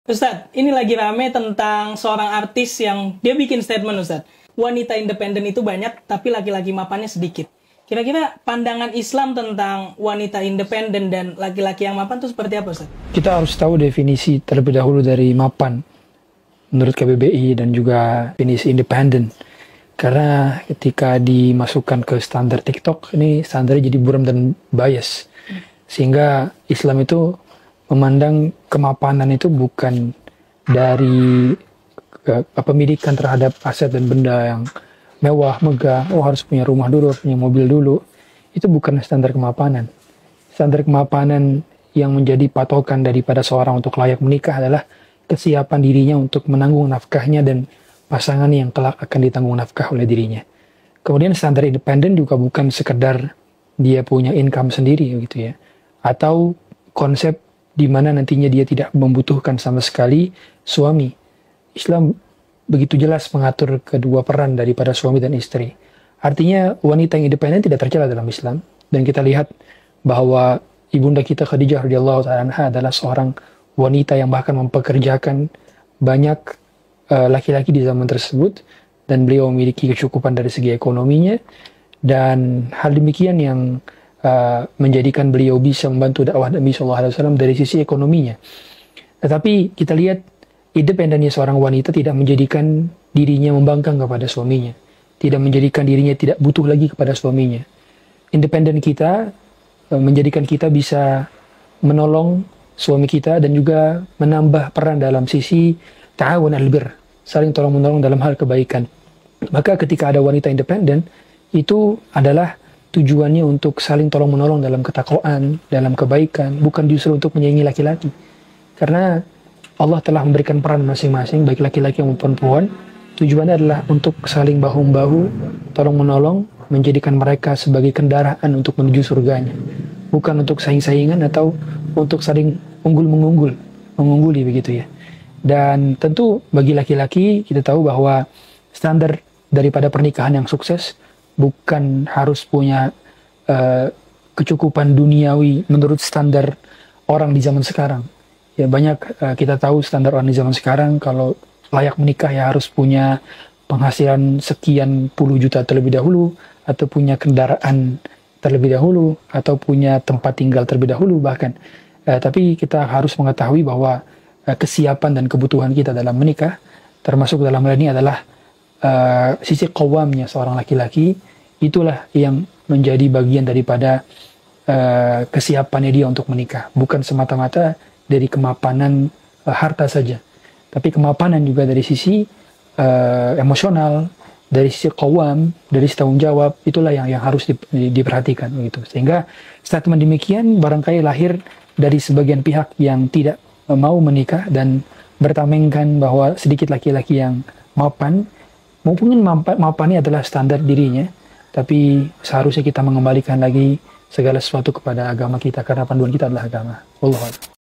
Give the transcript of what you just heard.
Ustadz, ini lagi rame tentang seorang artis yang dia bikin statement, Ustadz. Wanita independen itu banyak, tapi laki-laki mapannya sedikit. Kira-kira pandangan Islam tentang wanita independen dan laki-laki yang mapan itu seperti apa, Ustadz? Kita harus tahu definisi terlebih dahulu dari mapan menurut KBBI dan juga definisi independen. Karena ketika dimasukkan ke standar TikTok, ini standarnya jadi buram dan bias. Sehingga Islam itu memandang kemapanan itu bukan dari kepemilikan terhadap aset dan benda yang mewah, megah, harus punya rumah dulu, punya mobil dulu. Itu bukan standar kemapanan. Standar kemapanan yang menjadi patokan daripada seorang untuk layak menikah adalah kesiapan dirinya untuk menanggung nafkahnya dan pasangan yang kelak akan ditanggung nafkah oleh dirinya. Kemudian standar independen juga bukan sekedar dia punya income sendiri gitu ya. Atau konsep di mana nantinya dia tidak membutuhkan sama sekali suami. Islam begitu jelas mengatur kedua peran daripada suami dan istri. Artinya wanita yang independen tidak tercela dalam Islam. Dan kita lihat bahwa ibunda kita Khadijah radhiyallahu ta'ala anha adalah seorang wanita yang bahkan mempekerjakan banyak laki-laki di zaman tersebut. Dan beliau memiliki kecukupan dari segi ekonominya. Dan hal demikian yang menjadikan beliau bisa membantu dakwah Nabi SAW dari sisi ekonominya. Tetapi kita lihat independennya seorang wanita tidak menjadikan dirinya membangkang kepada suaminya. Tidak menjadikan dirinya tidak butuh lagi kepada suaminya. Independen kita menjadikan kita bisa menolong suami kita dan juga menambah peran dalam sisi ta'awun al-bir, saling tolong-menolong dalam hal kebaikan. Maka ketika ada wanita independen, itu adalah tujuannya untuk saling tolong-menolong dalam ketakwaan, dalam kebaikan, bukan justru untuk menyaingi laki-laki. Karena Allah telah memberikan peran masing-masing, baik laki-laki maupun perempuan. Tujuannya adalah untuk saling bahu-membahu, tolong-menolong, menjadikan mereka sebagai kendaraan untuk menuju surganya. Bukan untuk saing-saingan atau untuk saling mengungguli begitu ya. Dan tentu bagi laki-laki kita tahu bahwa standar daripada pernikahan yang sukses bukan harus punya kecukupan duniawi menurut standar orang di zaman sekarang. Ya banyak kita tahu standar orang di zaman sekarang kalau layak menikah ya harus punya penghasilan sekian puluh juta terlebih dahulu, atau punya kendaraan terlebih dahulu, atau punya tempat tinggal terlebih dahulu bahkan. Tapi kita harus mengetahui bahwa kesiapan dan kebutuhan kita dalam menikah, termasuk dalam hal ini adalah sisi qawamnya seorang laki-laki, itulah yang menjadi bagian daripada kesiapannya dia untuk menikah. Bukan semata-mata dari kemapanan harta saja, tapi kemapanan juga dari sisi emosional, dari sisi qawam, dari sisi tanggung jawab. Itulah yang harus diperhatikan gitu. Sehingga statement demikian barangkali lahir dari sebagian pihak yang tidak mau menikah dan bertamengkan bahwa sedikit laki-laki yang mapan. Mungkin mapannya adalah standar dirinya, tapi seharusnya kita mengembalikan lagi segala sesuatu kepada agama kita, karena panduan kita adalah agama. Wallahu a'lam.